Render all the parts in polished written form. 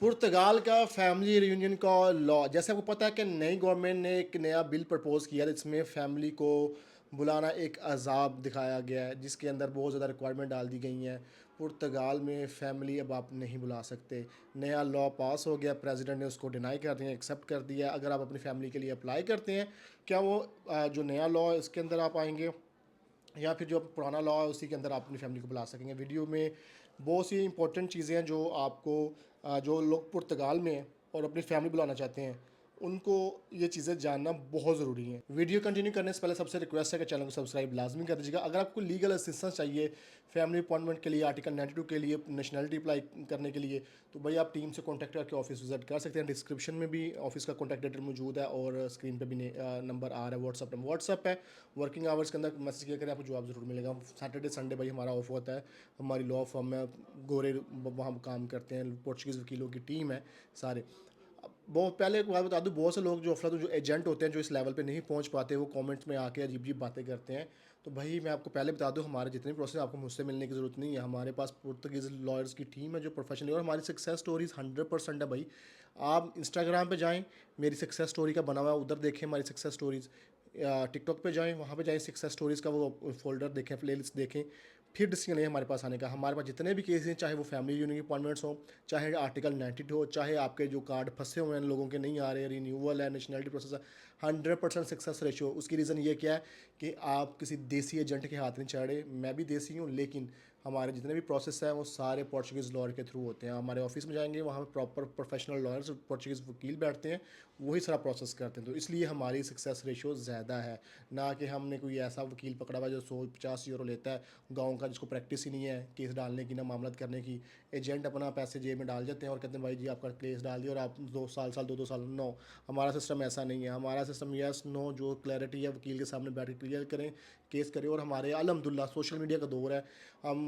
पुर्तगाल का family reunion का law, जैसे आपको पता है कि नई गवर्नमेंट ने एक नया बिल प्रपोज किया है जिसमें फैमिली को बुलाना एक अजाब दिखाया गया है, जिसके अंदर बहुत ज़्यादा रिक्वायरमेंट डाल दी गई हैं। पुर्तगाल में फैमिली अब आप नहीं बुला सकते। नया लॉ पास हो गया, प्रेसिडेंट ने उसको डिनाई कर दिया, एक्सेप्ट कर दिया। अगर आप अपनी फैमिली के लिए अप्लाई करते हैं, क्या वो जो नया लॉ है इसके अंदर आप आएंगे, या फिर जो पुराना लॉ है उसी के अंदर आप अपनी फैमिली को बुला सकेंगे। वीडियो में बहुत सी इंपॉर्टेंट चीज़ें हैं जो आपको जो लोग पुर्तगाल में हैं और अपनी फैमिली बुलाना चाहते हैं, उनको ये चीज़ें जानना बहुत ज़रूरी है। वीडियो कंटिन्यू करने से पहले सबसे रिक्वेस्ट है कि चैनल को सब्सक्राइब लाजमी कर दीजिएगा। अगर आपको लीगल असिस्टेंस चाहिए फैमिली अपॉइंटमेंट के लिए, आर्टिकल 92 के लिए, नेशनलिटी अप्लाई करने के लिए, तो भाई आप टीम से कॉन्टैक्ट करके ऑफिस विजिट कर सकते हैं। डिस्क्रिप्शन में भी ऑफिस का कॉन्टैक्ट डिटेल मौजूद है और स्क्रीन पे भी नंबर आ रहा है। व्हाट्सअप है। वर्किंग आवर्स के अंदर मैसेज किया करें, आपको जवाब ज़रूर मिलेगा। सैटरडे संडे भाई हमारा ऑफ होता है। हमारी लॉ फर्म में गोरे वहाँ काम करते हैं, पोर्चुगीज़ वकीलों की टीम है सारे। बहुत पहले एक बात बता दूं, बहुत से लोग जो अफरा जो एजेंट होते हैं जो इस लेवल पे नहीं पहुंच पाते, वो कमेंट्स में आके अजीब अजीब बातें करते हैं। तो भाई मैं आपको पहले बता दूं, हमारे जितने प्रोसेस आपको मुझसे मिलने की ज़रूरत नहीं है। हमारे पास पुर्तगीज़ लॉयर्स की टीम है जो प्रोफेशनल है, और हमारी सक्सेस स्टोरीज 100% है भाई। आप इंस्टाग्राम पे जाएं, मेरी सक्सेस स्टोरी का बना हुआ है, उधर देखें हमारी सक्सेस स्टोरीज। टिकटॉक पे जाएं, वहाँ पे जाएं, सक्सेस स्टोरीज़ का वो फोल्डर देखें, प्लेलिस्ट देखें, फिर डिसीजन है हमारे पास आने का। हमारे पास जितने भी केस हैं, चाहे वो फैमिली यूनियन अपॉइंटमेंट्स हो, चाहे आर्टिकल 92 हो, चाहे आपके जो कार्ड फंसे हुए हैं लोगों के नहीं आ रहे, रिन्यूअल है, नेशनलिटी प्रोसेस है, 100% सक्सेस रेशियो। उसकी रीज़न ये क्या है कि आप किसी देसी एजेंट के हाथ नहीं चढ़े। मैं भी देसी हूँ, लेकिन हमारे जितने भी प्रोसेस हैं वो सारे पोर्चुगीज़ लॉयर के थ्रू होते हैं। हमारे ऑफिस में जाएंगे, वहाँ पे प्रॉपर प्रोफेशनल लॉयर्स, पोर्चुगीज़ वकील बैठते हैं, वही सारा प्रोसेस करते हैं। तो इसलिए हमारी सक्सेस रेशियो ज़्यादा है। ना कि हमने कोई ऐसा वकील पकड़ा हुआ जो 150 यूरो लेता है गांव का, जिसको प्रैक्टिस ही नहीं है केस डालने की, ना मामलत करने की। एजेंट अपना पैसे जेब में डाल देते हैं और कहते हैं भाई जी आपका केस डाल दिया और आप 2 साल दो दो साल नो। हमारा सिस्टम ऐसा नहीं है। हमारा सिस्टम यस नो, जो क्लैरिटी है वकील के सामने बैठ के क्लियर करें, केस करें। और हमारे अल्हम्दुलिल्लाह सोशल मीडिया का दौर है, हम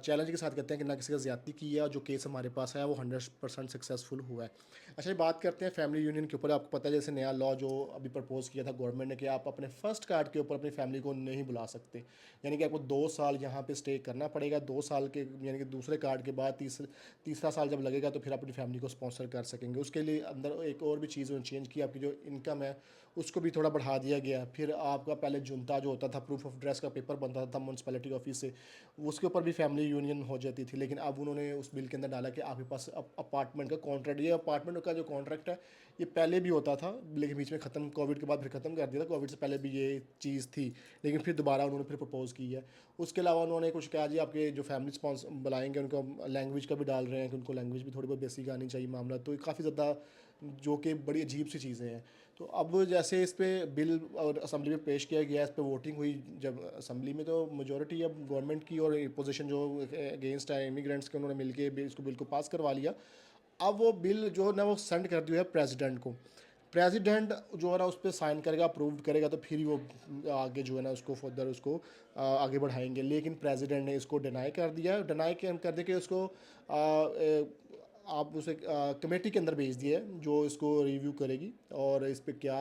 चैलेंज के साथ कहते हैं कि ना किसी का ज़्यादती की है, और जो केस हमारे पास है वो 100% सक्सेसफुल हुआ है। अच्छा, ये बात करते हैं फैमिली यूनियन के ऊपर। आपको पता है जैसे नया लॉ जो अभी प्रपोज किया था गवर्नमेंट ने, कि आप अपने फर्स्ट कार्ड के ऊपर अपनी फैमिली को नहीं बुला सकते। यानी कि आपको 2 साल यहाँ पे स्टे करना पड़ेगा। 2 साल के यानी कि दूसरे कार्ड के बाद तीसरा साल जब लगेगा तो फिर अपनी फैमिली को स्पॉन्सर कर सकेंगे। उसके लिए अंदर एक और भी चीज़ चेंज की, आपकी जो इनकम है उसको भी थोड़ा बढ़ा दिया गया। फिर आपका पहले जुनता जो होता था, प्रूफ ऑफ एड्रेस का पेपर बनता था म्यूनसिपैलिटी ऑफिस से, उसके ऊपर भी फैमिली यूनियन हो जाती थी। लेकिन अब उन्होंने उस बिल के अंदर डाला कि आपके पास अपार्टमेंट का कॉन्ट्रैक्ट, ये अपार्टमेंट का जो कॉन्ट्रैक्ट है ये पहले भी होता था, लेकिन बीच में ख़त्म, कोविड के बाद फिर ख़त्म कर दिया था। कोविड से पहले भी ये चीज़ थी, लेकिन फिर दोबारा उन्होंने फिर प्रपोज की है। उसके अलावा उन्होंने कुछ कहा जी, आपके जो फैमिली स्पॉन्स बुलाएंगे उनको लैंग्वेज का भी डाल रहे हैं कि उनको लैंग्वेज भी थोड़ी बहुत बेसिक आनी चाहिए मामला। तो काफ़ी ज़्यादा जो कि बड़ी अजीब सी चीज़ें हैं। तो अब जैसे इस पर बिल और असम्बली में पेश किया गया, इस पर वोटिंग हुई जब असम्बली में, तो मेजोरिटी अब गवर्नमेंट की और पोजीशन जो अगेंस्ट है इमिग्रेंट्स के, उन्होंने मिलकर इसको बिल को पास करवा लिया। अब वो बिल जो है ना वो सेंड कर दिया है प्रेसिडेंट को। प्रेसिडेंट जो है ना उस पर साइन करेगा, अप्रूव करेगा, तो फिर ही वो आगे जो है ना उसको फर्दर उसको आगे बढ़ाएंगे। लेकिन प्रेसिडेंट ने इसको डिनाई कर दिया। डिनाई कर दे के उसको आप उसे कमेटी के अंदर भेज दिया है जो इसको रिव्यू करेगी, और इस पर क्या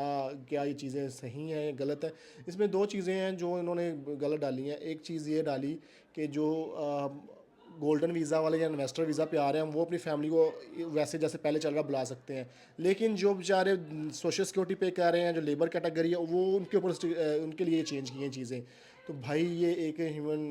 क्या ये चीज़ें सही हैं या गलत है। इसमें दो चीज़ें हैं जो इन्होंने गलत डाली हैं। एक चीज़ ये डाली कि जो गोल्डन वीज़ा वाले या इन्वेस्टर वीज़ा पे आ रहे हैं वो अपनी फैमिली को वैसे जैसे पहले चल रहा बुला सकते हैं। लेकिन जो बेचारे सोशल सिक्योरिटी पे कर रहे हैं, जो लेबर कैटेगरी है, वो उनके ऊपर उनके लिए चेंज की हैं चीज़ें। तो भाई ये एक ह्यूमन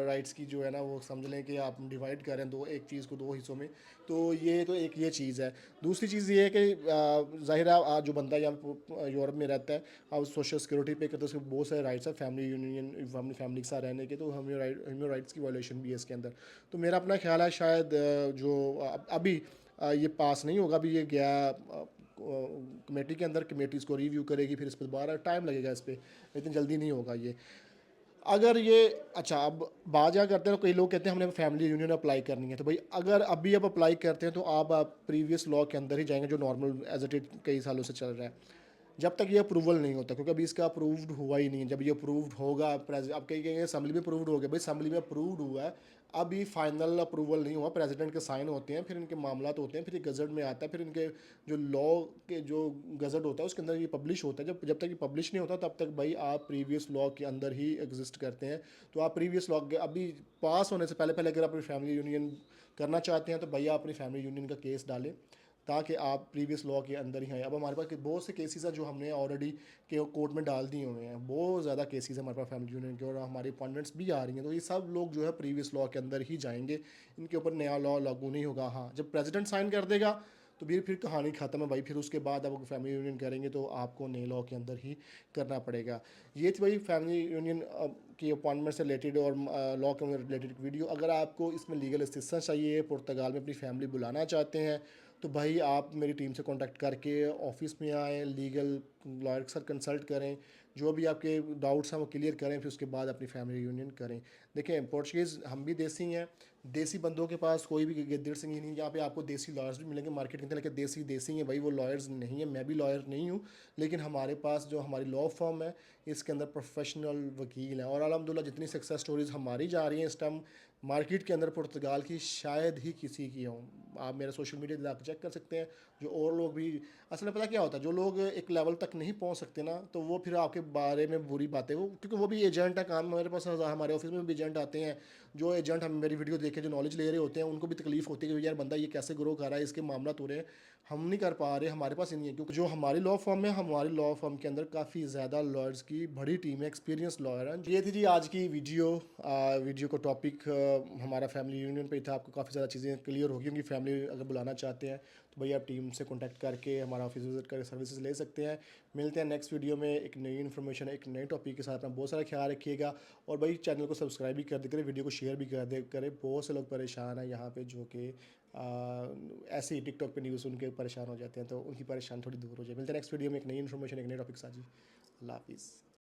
राइट्स की जो है ना, वो समझ लें कि आप डिवाइड कर रहे हैं दो, एक चीज़ को दो हिस्सों में। तो ये तो एक ये चीज़ है। दूसरी चीज़ ये है कि ज़ाहिर है जो बंदा यहाँ यूरोप में रहता है, आप सोशल सिक्योरिटी पे करते हैं, उसके बहुत सारे राइट्स हैं फैमिली यूनियन, अपनी फैमिली के साथ रहने के। तो ह्यूमन राइट्स की वायलेशन भी है इसके अंदर। तो मेरा अपना ख्याल है शायद जो अभी ये पास नहीं होगा। अभी ये गया कमेटी के अंदर, कमेटी इसको रिव्यू करेगी, फिर इस पर दोबारा टाइम लगेगा इस पर, इतनी जल्दी नहीं होगा ये। अगर ये अच्छा, अब बात क्या करते हैं, कई लोग कहते हैं हमने फैमिली यूनियन अप्लाई करनी है। तो भाई अगर अभी आप अप्लाई करते हैं तो आप प्रीवियस लॉ के अंदर ही जाएंगे जो नॉर्मल एज इट कई सालों से चल रहा है, जब तक ये अप्रूवल नहीं होता, क्योंकि अभी इसका अप्रूव्ड हुआ ही नहीं है। जब ये अप्रूव्ड होगा, अब कहीं कहेंगे असम्बली में अप्रूव्ड हो गया, भाई असम्बली में अप्रूव्ड हुआ है, अभी फाइनल अप्रूवल नहीं हुआ, प्रेसिडेंट के साइन होते हैं, फिर इनके मामला होते हैं, फिर ये गज़ट में आता है, फिर इनके जो लॉ के जो गज़ट होता है उसके अंदर ये पब्लिश होता है। जब जब तक ये पब्लिश नहीं होता तब तक भाई आप प्रीवियस लॉ के अंदर ही एग्जिस्ट करते हैं। तो आप प्रीवियस लॉ के अभी पास होने से पहले पहले अगर आप अपनी फैमिली यूनियन करना चाहते हैं तो भैया अपनी फैमिली यूनियन का केस डालें, ताकि आप प्रीवियस लॉ के अंदर ही आएँ। अब हमारे पास बहुत से केसेस हैं जो हमने ऑलरेडी के कोर्ट में डाल दिए हुए हैं, बहुत ज़्यादा केसेस हैं हमारे पास फैमिली यूनियन के, और हमारी अपॉइंटमेंट्स भी आ रही हैं। तो ये सब लोग जो है प्रीवियस लॉ के अंदर ही जाएंगे, इनके ऊपर नया लॉ लागू नहीं होगा। हाँ, जब प्रेसिडेंट साइन कर देगा तो फिर कहानी ख़त्म है भाई, फिर उसके बाद आप फैमिली यूनियन करेंगे तो आपको नए लॉ के अंदर ही करना पड़ेगा। ये थी भाई फैमिली यूनियन की अपॉइंटमेंट से रिलेटेड और लॉ के रिलेटेड वीडियो। अगर आपको इसमें लीगल असिस्टेंस चाहिए, पुर्तगाल में अपनी फैमिली बुलाना चाहते हैं, तो भाई आप मेरी टीम से कांटेक्ट करके ऑफिस में आएँ, लीगल लॉयर के साथ कंसल्ट करें, जो भी आपके डाउट्स हैं वो क्लियर करें, फिर उसके बाद अपनी फैमिली यूनियन करें। देखें, पोर्चुगीज़ हम भी देसी हैं, देसी बंदों के पास कोई भी गिद्दड़ सिंह ही नहीं। यहाँ पे आपको देसी लॉयर्स भी मिलेंगे मार्केट के अंदर, लेकिन देसी देसी हैं भाई, वो लॉयर्स नहीं है। मैं भी लॉयर नहीं हूँ, लेकिन हमारे पास जो हमारी लॉ फर्म है इसके अंदर प्रोफेशनल वकील हैं, और अल्हम्दुलिल्लाह जितनी सक्सेस स्टोरीज़ हमारी जा रही हैं इस टाइम मार्केट के अंदर पुर्तगाल की, शायद ही किसी की हों। आप मेरा सोशल मीडिया जाकर चेक कर सकते हैं, जो और लोग भी, असल में पता क्या होता है, जो लोग एक लेवल तक नहीं पहुंच सकते ना, तो वो फिर आपके बारे में बुरी बातें, वो क्योंकि वो भी एजेंट है काम, मेरे पास हमारे ऑफिस में भी एजेंट आते हैं, जो एजेंट हम मेरी वीडियो देख के जो नॉलेज ले रहे होते हैं, उनको भी तकलीफ होती है कि यार बंदा ये कैसे ग्रो कर रहा है, इसके मामला हो रहे हैं, हम नहीं कर पा रहे, हमारे पास ही नहीं है। क्योंकि जो हमारी लॉ फर्म है, हमारी लॉ फर्म के अंदर काफ़ी ज़्यादा लॉयर्स की बड़ी टीम है, एक्सपीरियंस लॉयर हैं। ये थी जी आज की वीडियो। वीडियो का टॉपिक हमारा फैमिली यूनियन पे था। आपको काफ़ी ज़्यादा चीज़ें क्लियर होगी होंगी। फैमिली अगर बुलाना चाहते हैं तो भैया आप टीम से कॉन्टैक्ट करके हमारा ऑफिस विजिट करके सर्विसेज ले सकते हैं। मिलते हैं नेक्स्ट वीडियो में एक नई इन्फॉर्मेशन, एक नए टॉपिक के साथ। अपना बहुत सारा ख्याल रखिएगा, और भाई चैनल को सब्सक्राइब भी कर दे करें, वीडियो को शेयर भी कर दे करें। बहुत से लोग परेशान हैं यहाँ पे, जो कि ऐसे ही टिकटॉक पे न्यूज़ सुन के परेशान हो जाते हैं, तो उनकी परेशानी थोड़ी दूर हो जाए। मिलते हैं नेक्स्ट वीडियो में एक नई इन्फॉर्मेशन, एक नए टॉपिक के साथ जी। अल्लाह हाफिज़।